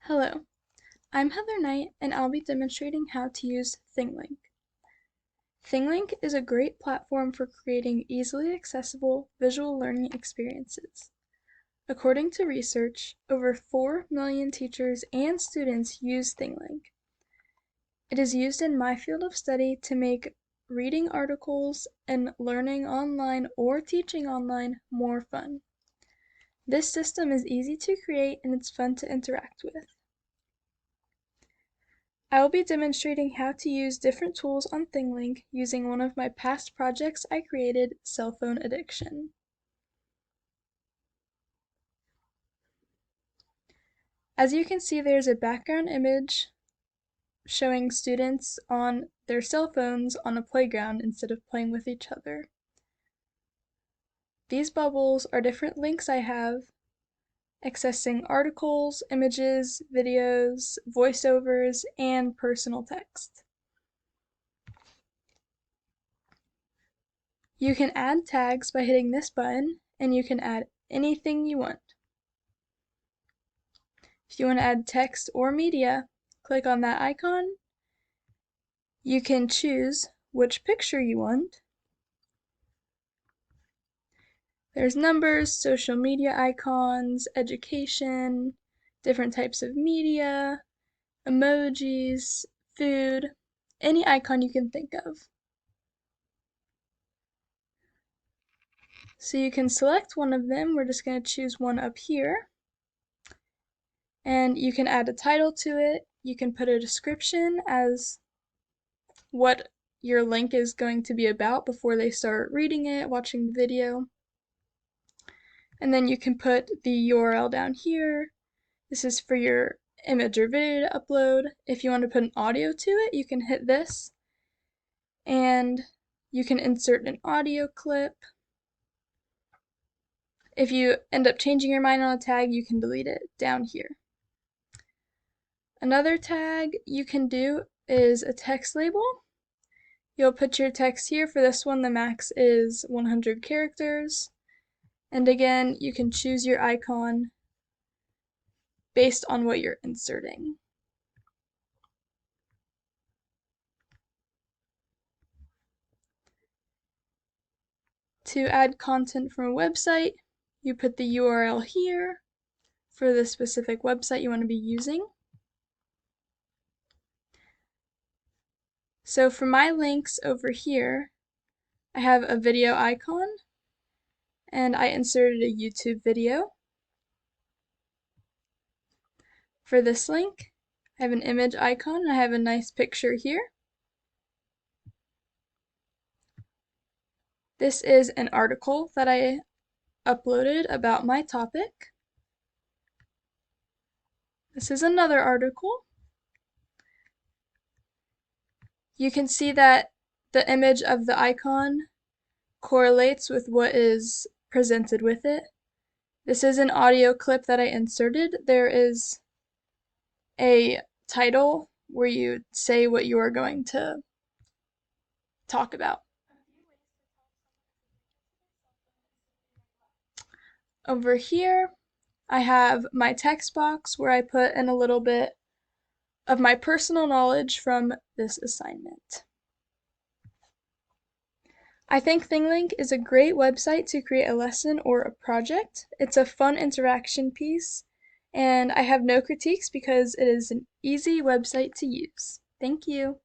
Hello, I'm Heather Knight and I'll be demonstrating how to use ThingLink. ThingLink is a great platform for creating easily accessible visual learning experiences. According to research, over 4 million teachers and students use ThingLink. It is used in my field of study to make reading articles and learning online or teaching online more fun. This system is easy to create and it's fun to interact with. I will be demonstrating how to use different tools on ThingLink using one of my past projects I created, Cell Phone Addiction. As you can see, there's a background image showing students on their cell phones on a playground instead of playing with each other. These bubbles are different links I have accessing articles, images, videos, voiceovers, and personal text. You can add tags by hitting this button, and you can add anything you want. If you want to add text or media, click on that icon. You can choose which picture you want. There's numbers, social media icons, education, different types of media, emojis, food, any icon you can think of. So you can select one of them. We're just going to choose one up here. And you can add a title to it. You can put a description as what your link is going to be about before they start reading it, watching the video. And then you can put the URL down here. This is for your image or video to upload. If you want to put an audio to it, you can hit this. And you can insert an audio clip. If you end up changing your mind on a tag, you can delete it down here. Another tag you can do is a text label. You'll put your text here. For this one, the max is 100 characters. And again, you can choose your icon based on what you're inserting. To add content from a website, you put the URL here for the specific website you want to be using. So for my links over here, I have a video icon, and I inserted a YouTube video. For this link, I have an image icon, and I have a nice picture here. This is an article that I uploaded about my topic. This is another article. You can see that the image of the icon correlates with what is presented with it. This is an audio clip that I inserted. There is a title where you say what you are going to talk about. Over here, I have my text box where I put in a little bit of my personal knowledge from this assignment. I think ThingLink is a great website to create a lesson or a project. It's a fun interaction piece, and I have no critiques because it is an easy website to use. Thank you.